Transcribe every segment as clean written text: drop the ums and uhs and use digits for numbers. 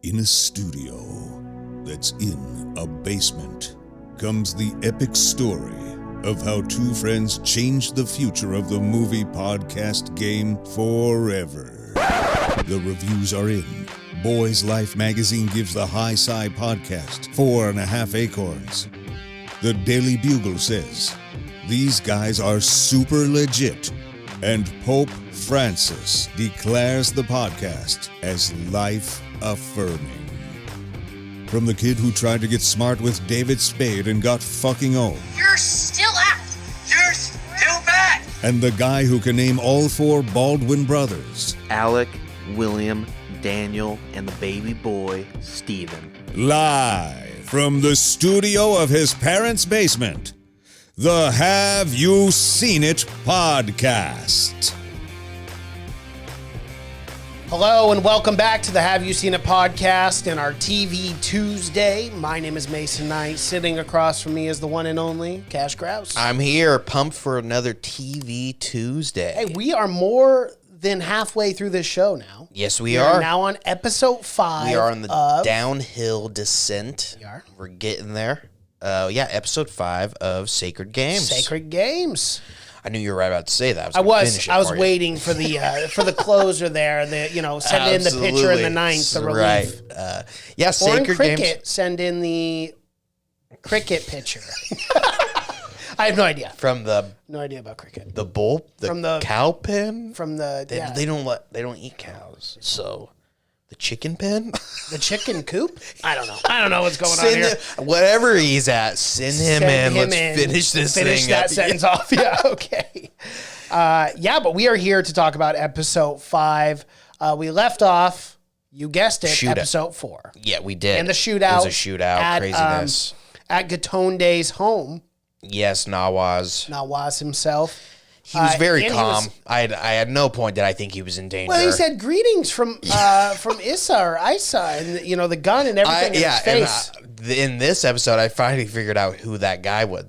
In a studio that's in a basement comes the epic story of how two friends changed the future of the movie podcast game forever. The reviews are in. Boys Life magazine gives the High Sci podcast 4.5 acorns. The Daily Bugle says, these guys are super legit. And Pope Francis declares the podcast as life-affirming. From the kid who tried to get smart with David Spade and got fucking old. You're still out! You're still back! And the guy who can name all four Baldwin brothers. Alec, William, Daniel, and the baby boy, Stephen. Live from the studio of his parents' basement. The Have You Seen It podcast. Hello and welcome back to the Have You Seen It podcast and our TV Tuesday. My name is Mason Knight. Sitting across from me is the one and only Cash Grouse. I'm here, pumped for another TV Tuesday. Hey, we are more than halfway through this show now. Yes, we are. Now on episode 5. We are on the downhill descent. We are. We're getting there. Episode 5 of Sacred Games. Sacred Games. I knew you were right about to say that. I was waiting for the for the closer there. Send in the pitcher in the ninth. The relief. Right. Sacred Cricket, Games. Send in the cricket pitcher. I have no idea. No idea about cricket. The bull, the cow pen. They don't eat cows. So the chicken pen, the chicken coop. I don't know what's going on here. Whatever he's at, send him in. Let's finish this thing. Finish that sentence off. Yeah. Okay. But we are here to talk about episode 5. We left off. You guessed it. Episode 4. Yeah, we did. And the shootout. It was a shootout. Craziness. At Gatonde's home. Yes, Nawaz himself. He was very calm. I had no point that I think he was in danger. Well, he said greetings from Issa or Isa, and the gun and everything in his face. In this episode, I finally figured out who that guy was.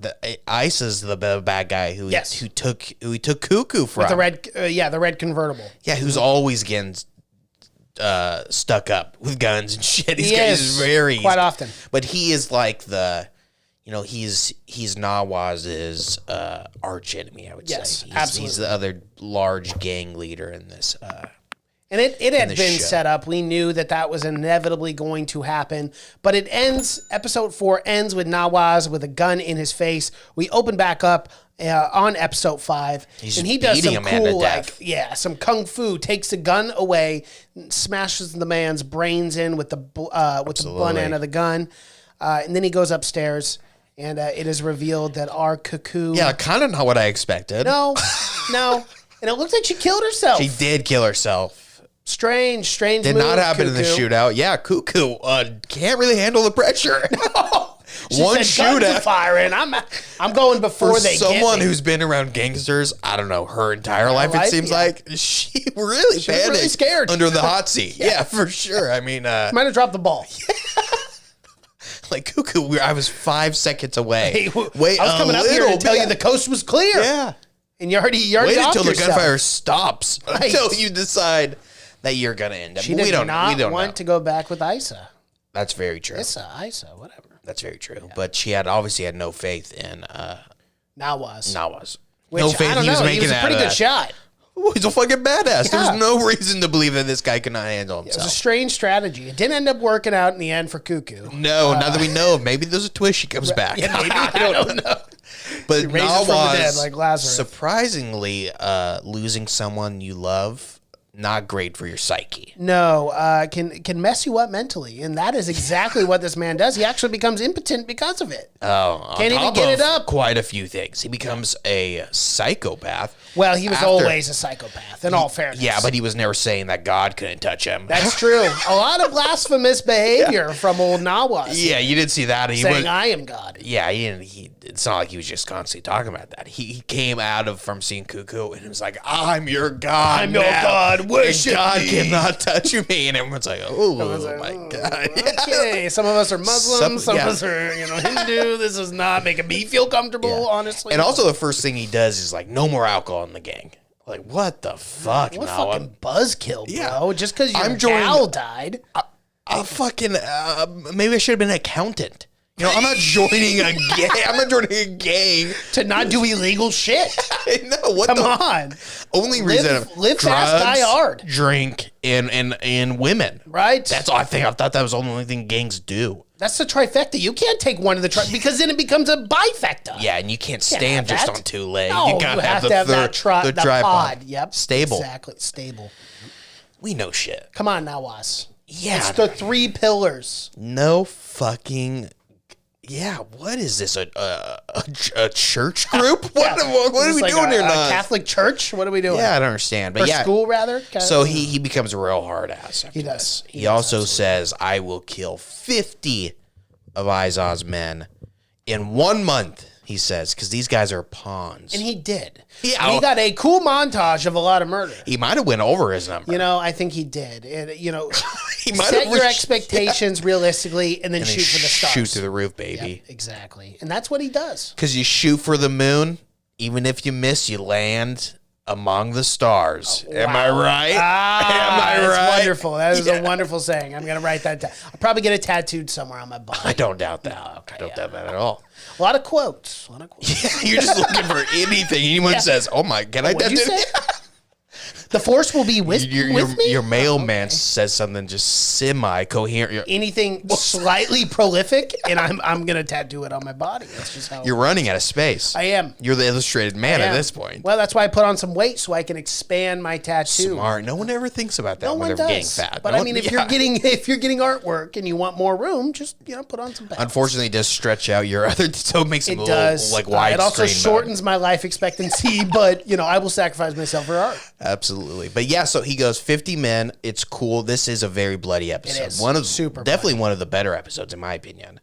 Isa's the bad guy who took Cuckoo from. With the red convertible. Yeah, who's always getting stuck up with guns and shit. He's very quite often. But he is like he's Nawaz's arch enemy, I would say. Absolutely. He's the other large gang leader in this. And it had been set up. We knew that was inevitably going to happen. But it ends, episode 4 ends with Nawaz with a gun in his face. We open back up on episode 5. And he does some cool, some kung fu, takes the gun away, smashes the man's brains in with the blunt end of the gun. And then he goes upstairs. And it is revealed that our Cuckoo... Yeah, kind of not what I expected. No. And it looks like she killed herself. She did kill herself. Strange Did move, not happen in the Cuckoo. shootout. Yeah, Cuckoo can't really handle the pressure. No. One shootout. Firing. I'm going before they get me. Someone who's been around gangsters, I don't know, her entire life, it seems like, she really panicked. Really scared. Under the hot seat. Yeah, for sure. I mean... might have dropped the ball. Like Cuckoo, I was 5 seconds away. Wait, I was coming up here to tell you the coast was clear. Yeah, and you already wait until the gunfire stops until you decide that you're gonna end up. She did not want to go back with Isa. That's very true. Isa, whatever. That's very true. Yeah. But she obviously had no faith in Nawaz. No faith he was making. He was a pretty good shot. He's a fucking badass. Yeah. There's no reation to believe that this guy cannot handle himself. It was a strange strategy. It didn't end up working out in the end for Cuckoo. No, not that we know of. Maybe there's a twist she comes back. Yeah, maybe. I don't know. But Nawaz, like Lazarus. Surprisingly, losing someone you love, not great for your psyche. No, can mess you up mentally, and that is exactly what this man does. He actually becomes impotent because of it. Oh, can't even get it up. Quite a few things. He becomes a psychopath. Well, he was always a psychopath, in all fairness. Yeah, but he was never saying that God couldn't touch him. That's true. A lot of blasphemous behavior from old Nawaz. Yeah, you did see that. Saying, I am God. Yeah, it's not like he was just constantly talking about that. He came from seeing Cuckoo and it was like, I'm your God. I'm your God. Worship God me. Cannot touch me. And everyone's like, my God. Okay. Some of us are Muslims. Some of us are Hindu. This is not making me feel comfortable, honestly. And also the first thing he does is like, no more alcohol in the gang. Like, what the fuck? What fucking buzzkill, bro? Yeah. Just because your gal died. maybe I should have been an accountant. You know, I'm not joining a gang. I'm not joining a gang to not do illegal shit. I know. Come on. Only reason live drugs, fast, die hard. Drink, and women. Right. That's all I think. I thought that was the only thing gangs do. That's the trifecta. You can't take one of the because then it becomes a bifecta. Yeah, and you can't stand just on two legs. No, you gotta have the third tripod. Pod. Yep. Stable. Exactly. Stable. We know shit. Come on now, Was. Yeah. It's the 3 pillars. No fucking. Yeah, what is this? A church group? What are we doing here? A Catholic church? What are we doing? Yeah, I don't understand. But or school, rather? So he becomes a real hard ass. He does. He also says, I will kill 50 of Izod's men in 1 month, he says, because these guys are pawns. And he did. Yeah. He got a cool montage of a lot of murder. He might have went over his number. You know, I think he did. And, he might set have your expectations realistically and then shoot for the stars. Shoot through the roof, baby. Yep, exactly. And that's what he does. Because you shoot for the moon, even if you miss, you land among the stars. Am I right? Am I right? That's wonderful. That is a wonderful saying. I'm going to write that down. I'll probably get it tattooed somewhere on my body. I don't doubt that. No, okay, I don't doubt that at all. A lot of quotes. Yeah, you're just looking for anything. Anyone says, "Oh my, can I tattoo?" The force will be with me? Your mailman says something just semi-coherent. Anything slightly prolific, and I'm going to tattoo it on my body. That's just how you're running out of space. I am. You're the illustrated man at this point. Well, that's why I put on some weight so I can expand my tattoo. Smart. No one ever thinks about that when they're getting fat. But I mean, if you're getting artwork and you want more room, just put on some pounds. Unfortunately, it does stretch out your other, so it makes it a does. Little like wide. It also shortens my life expectancy, but I will sacrifice myself for art. Absolutely. But yeah, so he goes 50 men. It's cool. This is a very bloody episode. It is. Super definitely bloody. One of the better episodes in my opinion.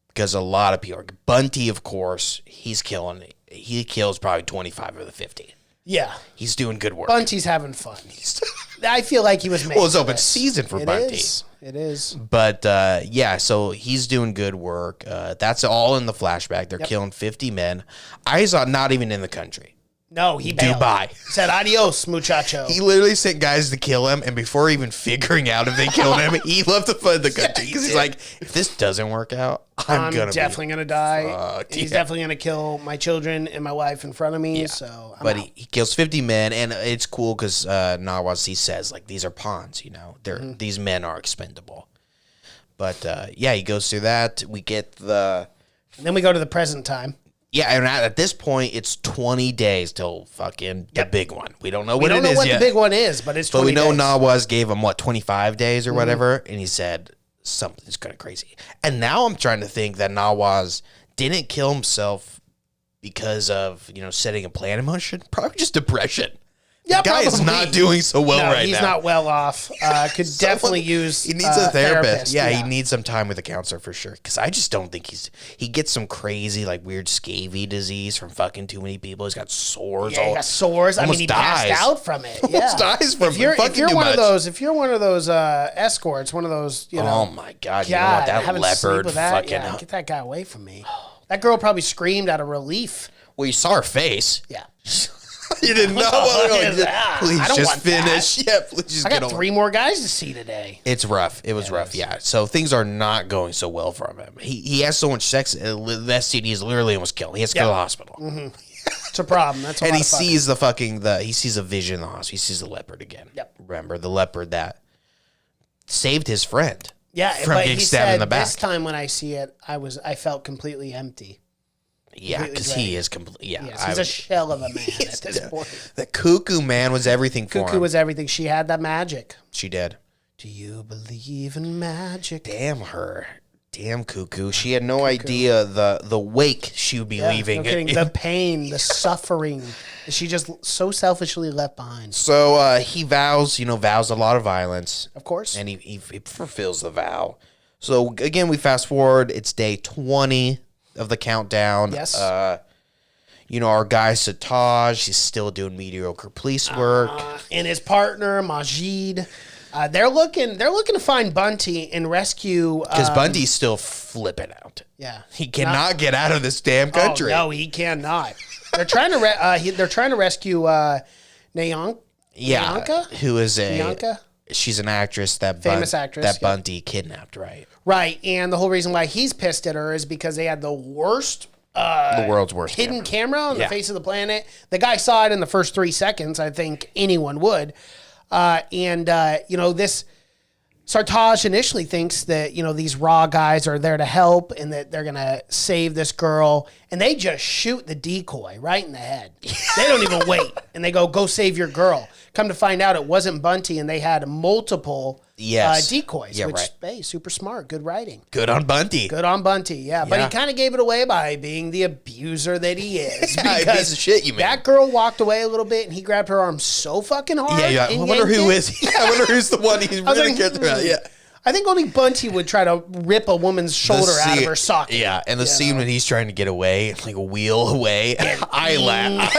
Because a lot of people Bunty, of course, he's killing it. He kills probably 25 of the 50. Yeah. He's doing good work. Bunty's having fun. I feel like he was made. Well, it's open season for Bunty. It is. But yeah, so he's doing good work. That's all in the flashback. They're killing 50 men. Izod not even in the country. No, he bailed. Dubai. He said, adios, muchacho. He literally sent guys to kill him, and before even figuring out if they killed him, he left the country. Because he's like, if this doesn't work out, I'm definitely going to die. He's definitely going to kill my children and my wife in front of me. Yeah. So, but he kills 50 men, and it's cool because Nawaz, he says, like, these are pawns, these men are expendable. But yeah, he goes through that. We get and then we go to the present time. Yeah, and at this point, it's 20 days till fucking the big one. We don't know what it is yet. We don't know what the big one is, but it's 20 days. But we know Nawaz gave him, 25 days or whatever, and he said something's kind of crazy. And now I'm trying to think that Nawaz didn't kill himself because of, setting a plan in motion. Probably just depression. Yeah, the guy is not doing so well right now. He's not well off. Could definitely use. He needs a therapist. Yeah, he needs some time with a counselor for sure. Because I just don't think he gets some crazy weird scabby disease from fucking too many people. He's got sores. Yeah, he got sores. I mean, he passed out from it. Yeah, almost dies from it. If you're one of those escorts, one of those, Oh my god! You don't want that leopard fucking. Yeah, get that guy away from me. That girl probably screamed out of relief. Well, you saw her face. Yeah. You didn't know. Please just finish. That. Yeah, please just I got 3 more guys to see today. It's rough. It was rough. Yeah. So things are not going so well for him. He has so much sex. The STD is literally almost killed. He has to go to the hospital. Mm-hmm. It's a problem. That's and he sees he sees a vision in the hospital. He sees the leopard again. Yep. Remember the leopard that saved his friend. Yeah, from getting stabbed in the back. This time when I see it, I felt completely empty. Yeah, because he is complete. Yeah, yes, he's a shell of a man at this point. The cuckoo man was everything for him. Cuckoo was everything. She had that magic. She did. Do you believe in magic? Damn her. Damn cuckoo. She had no idea the wake she would be leaving. No kidding. The pain, the suffering. She just so selfishly left behind. So he vows a lot of violence. Of course. And he fulfills the vow. So again, we fast forward. It's day 20 of the countdown. Yes. Our guy Sataj, he's still doing mediocre police work. And his partner Majid, they're looking to find Bunty and rescue. Because Bunty's still flipping out. Yeah, he cannot get out of this damn country. Oh, no, he cannot. They're trying to rescue Nyanka. Yeah, who is she's an actress that Famous actress, that Bunty kidnapped, right? Right, and the whole reason why he's pissed at her is because they had the worst, The world's worst hidden camera on the Yeah. face of the planet. The guy saw it in the first 3 seconds. I think anyone would. This Sartaj initially thinks that, these raw guys are there to help and that they're going to save this girl. And they just shoot the decoy right in the head. They don't even wait. And they go save your girl. Come to find out it wasn't Bunty and they had multiple decoys, hey, super smart. Good writing. Good on Bunty. Good on Bunty, yeah. But he kind of gave it away by being the abuser that he is. Because piece of shit, you mean. That girl walked away a little bit and he grabbed her arm so fucking hard. Yeah. I wonder who is. I wonder who's the one he's really cared about. Yeah. I think only Bunty would try to rip a woman's shoulder out of her socket. Yeah, and the scene when he's trying to get away, like wheel away, I laugh.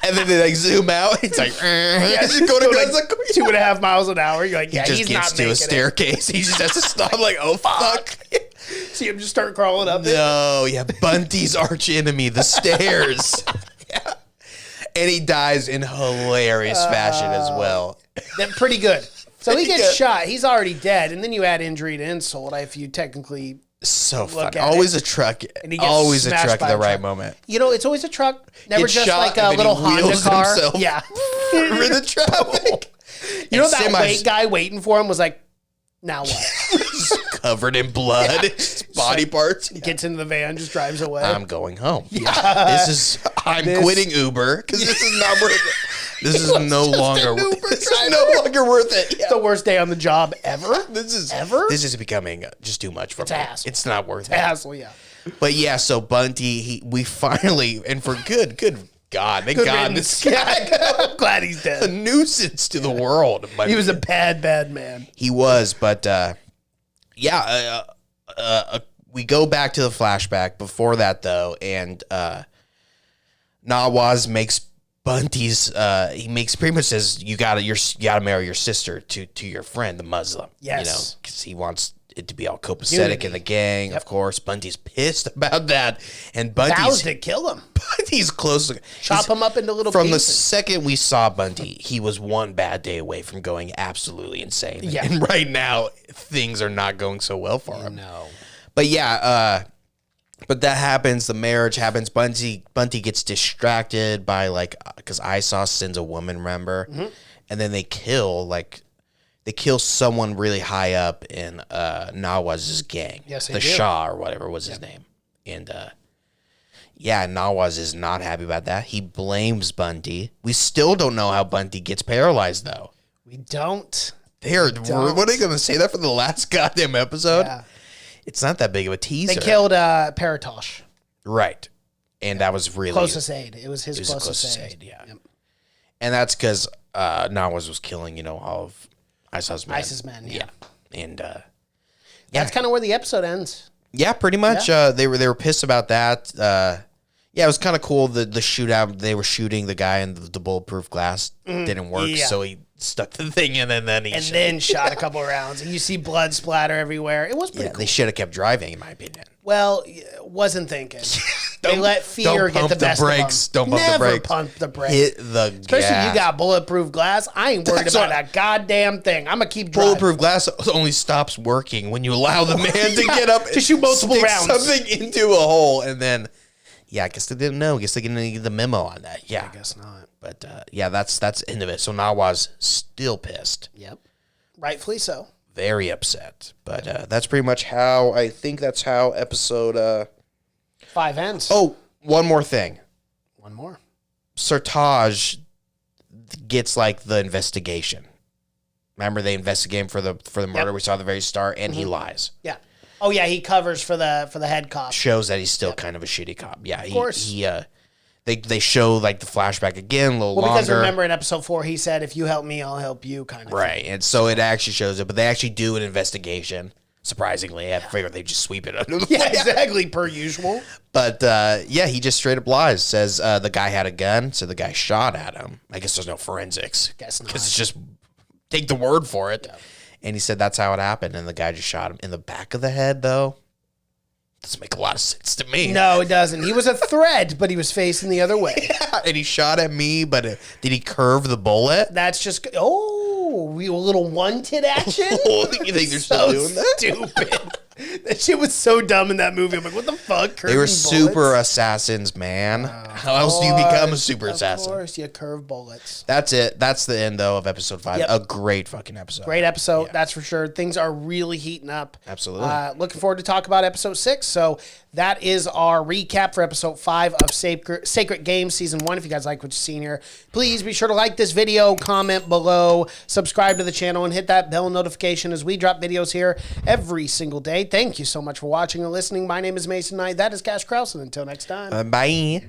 And then they zoom out. It's like, just go to like 2.5 miles an hour. You're like, yeah, he just he's gets not to making a staircase. He just has to stop. I'm like, oh fuck. See him just start crawling up. No, Bunty's arch enemy, the stairs. Yeah. And he dies in hilarious fashion as well. That's pretty good. So he gets shot. He's already dead, and then you add injury to insult if you technically so funny. Always a truck. Always a truck at the right moment. It's always a truck. Never just like a little Honda car. Himself. Yeah. Over the traffic. That wait guy waiting for him was like, now what? Covered in blood, body parts. He gets into the van, just drives away. I'm going home. Yeah. I'm quitting Uber because this is not worth it. This is no longer worth it. Yeah. It's the worst day on the job ever. This is becoming just too much for me. Hassle. It's not worth it. Hassle, yeah. But yeah, so Bunty, we finally, and for good God, thank God this guy. I'm glad he's dead. A nuisance to the world. He was a bad man. He was, but we go back to the flashback before that though, and Nawaz makes Bunty's pretty much says you gotta marry your sister to your friend the Muslim. Yes, because he wants it to be all copacetic in the gang. Of course, Bunty's pissed about that, and Bunty's vows to kill him. Bunty's close. Chop him up into little pieces. From the second we saw Bunty, he was one bad day away from going absolutely insane. Yeah, and right now things are not going so well for him. No, but yeah. But that happens. The marriage happens. Bunty gets distracted by because Isos sends a woman, remember? Mm-hmm. And then they kill someone really high up in Nawaz's gang. Yes, the Shah or whatever was his name. And Nawaz is not happy about that. He blames Bunty. We still don't know how Bunty gets paralyzed though. We don't. What are they going to say that for the last goddamn episode? Yeah. It's not that big of a teaser. They killed Paratosh. Right. And that was really... Closest aid. It was his closest aid. Yeah. Yep. And that's because Nawaz was killing, all of Isos's men. ISIS men, yeah. And that's kind of where the episode ends. Yeah, pretty much. Yeah. They were pissed about that. It was kind of cool. The shootout, they were shooting the guy and the bulletproof glass didn't work, so he stuck the thing in and then shot a couple rounds. And you see blood splatter everywhere. It was pretty cool. They should have kept driving, in my opinion. Well, wasn't thinking. They let fear get the best of them. Don't pump the brakes. Never pump the brakes. Hit the gas. Especially you got bulletproof glass. I ain't worried about that goddamn thing. I'm going to keep driving. Bulletproof glass only stops working when you allow the man to get up to shoot multiple rounds. Something into a hole and then... Yeah, I guess they didn't know. I guess they didn't get the memo on that. Yeah, I guess not. But that's the end of it. So Nawaz still pissed. Yep, rightfully so. Very upset. But that's pretty much how I think that's how episode 5 ends. Oh, one more thing. One more. Sartaj gets the investigation. Remember they investigate him for the murder we saw at the very start, and he lies. Yeah. Oh yeah, he covers for the head cop. Shows that he's still kind of a shitty cop. Yeah, of course. They show the flashback again a little longer. Because remember in episode 4 he said, "If you help me, I'll help you," kind of right. thing. And so it actually shows it, but they actually do an investigation. Surprisingly, I figured they just sweep it under the yeah, exactly per usual. But he just straight up lies. Says the guy had a gun, so the guy shot at him. I guess there's no forensics. Guess not. Because it's just take the word for it. Yeah. And he said that's how it happened, and the guy just shot him in the back of the head, though. Doesn't make a lot of sense to me. No, it doesn't. He was a threat, but he was facing the other way. Yeah, and he shot at me, but did he curve the bullet? That's just... Oh! a little one-tit action. You think they're still doing that? Stupid. That shit was so dumb in that movie. I'm like, what the fuck? They were super assassins, man. How else do you become a super assassin? Of course, you curve bullets. That's it. That's the end, though, of episode 5. Yep. A great fucking episode. Great episode, that's for sure. Things are really heating up. Absolutely. Looking forward to talk about episode 6. So that is our recap for episode 5 of Sacred Games Season 1. If you guys like what you've seen here, please be sure to like this video, comment below, subscribe to the channel, and hit that bell notification as we drop videos here every single day. Thank you so much for watching and listening. My name is Mason Knight. That is Cash Krause. And until next time. Bye.